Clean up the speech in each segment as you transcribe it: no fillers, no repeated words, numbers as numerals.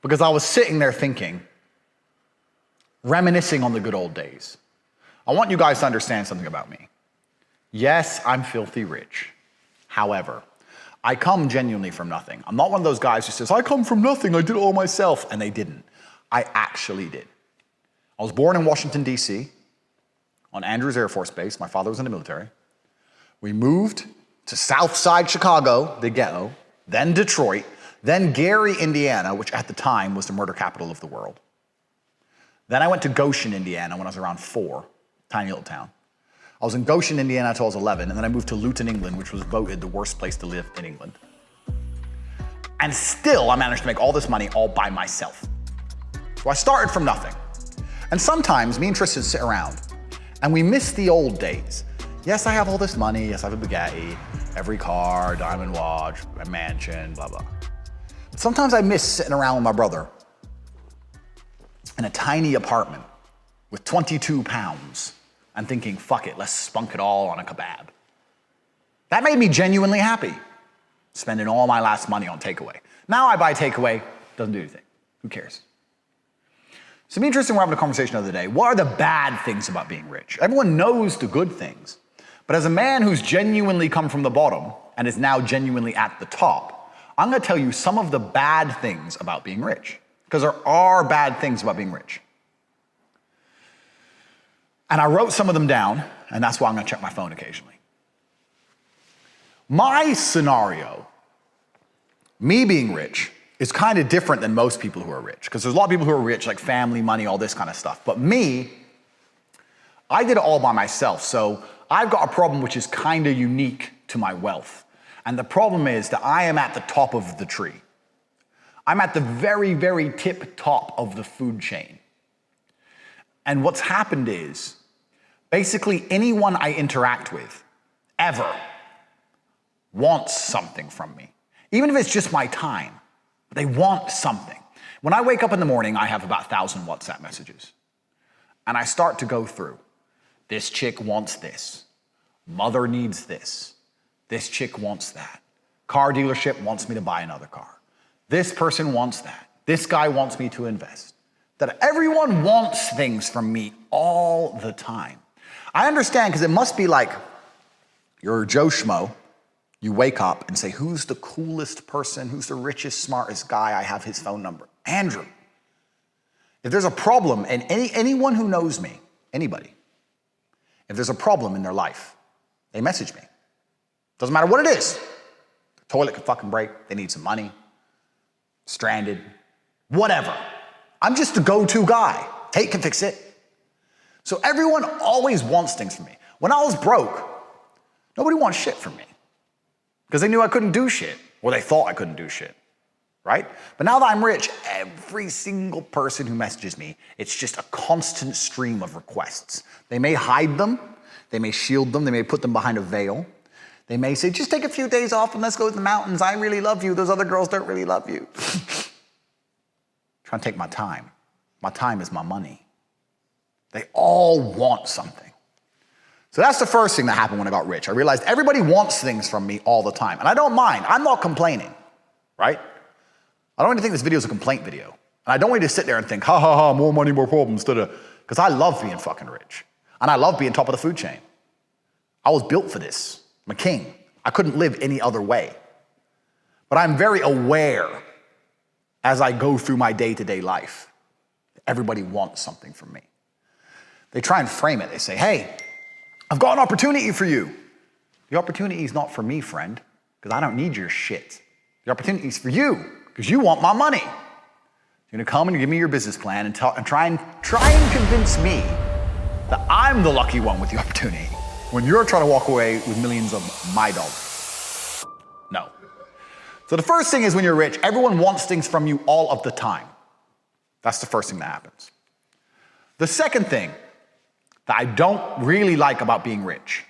because I was sitting there thinking, reminiscing on the good old days. I want you guys to understand something about me. Yes, I'm filthy rich. However, I come genuinely from nothing. I'm not one of those guys who says, I come from nothing, I did it all myself, and they didn't. I actually did. I was born in Washington, D.C., on Andrews Air Force Base. My father was in the military. We moved to Southside Chicago, the ghetto, then Detroit, then Gary, Indiana, which at the time was the murder capital of the world. Then I went to Goshen, Indiana when I was around 4, tiny little town. I was in Goshen, Indiana until I was 11, and then I moved to Luton, England, which was voted the worst place to live in England. And still, I managed to make all this money all by myself. So I started from nothing. And sometimes me and Tristan sit around and we miss the old days. Yes, I have all this money. Yes, I have a Bugatti, every car, diamond watch, a mansion, blah, blah. But sometimes I miss sitting around with my brother in a tiny apartment with 22 pounds and thinking, fuck it, let's spunk it all on a kebab. That made me genuinely happy, spending all my last money on takeaway. Now I buy takeaway, doesn't do anything. Who cares? So me and Tristan were having a conversation the other day. What are the bad things about being rich? Everyone knows the good things. But as a man who's genuinely come from the bottom and is now genuinely at the top, I'm gonna tell you some of the bad things about being rich. Because there are bad things about being rich. And I wrote some of them down, and that's why I'm gonna check my phone occasionally. My scenario, me being rich, is kind of different than most people who are rich. Because there's a lot of people who are rich, like family, money, all this kind of stuff. But me, I did it all by myself. So I've got a problem which is kind of unique to my wealth. And the problem is that I am at the top of the tree. I'm at the very, very tip top of the food chain. And what's happened is, basically anyone I interact with, ever, wants something from me. Even if it's just my time, they want something. When I wake up in the morning, I have about 1,000 WhatsApp messages. And I start to go through. This chick wants this. Mother needs this. This chick wants that. Car dealership wants me to buy another car. This person wants that. This guy wants me to invest. That everyone wants things from me all the time. I understand, because it must be like you're Joe Schmo. You wake up and say, who's the coolest person? Who's the richest, smartest guy? I have his phone number. Andrew. If there's a problem, and anyone who knows me, anybody, if there's a problem in their life, they message me. Doesn't matter what it is. The toilet could fucking break. They need some money. Stranded. Whatever. I'm just the go-to guy. Tate can fix it. So everyone always wants things from me. When I was broke, nobody wants shit from me. Because they knew I couldn't do shit, or they thought I couldn't do shit, right? But now that I'm rich, every single person who messages me, it's just a constant stream of requests. They may hide them, they may shield them, they may put them behind a veil. They may say, just take a few days off and let's go to the mountains. I really love you. Those other girls don't really love you. Trying to take my time. My time is my money. They all want something. So that's the first thing that happened when I got rich. I realized everybody wants things from me all the time. And I don't mind. I'm not complaining, right? I don't even think this video is a complaint video. And I don't want you to sit there and think, ha ha ha, more money, more problems, because I love being fucking rich. And I love being top of the food chain. I was built for this. I'm a king. I couldn't live any other way. But I'm very aware as I go through my day-to-day life, everybody wants something from me. They try and frame it. They say, hey, I've got an opportunity for you. The opportunity is not for me, friend, because I don't need your shit. The opportunity is for you, because you want my money. You're gonna come and give me your business plan and try and convince me that I'm the lucky one with the opportunity when you're trying to walk away with millions of my dollars. No. So the first thing is, when you're rich, everyone wants things from you all of the time. That's the first thing that happens. The second thing that I don't really like about being rich.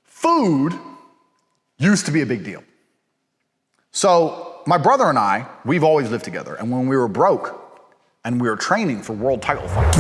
Food used to be a big deal. So my brother and I, we've always lived together. And when we were broke and we were training for world title fights,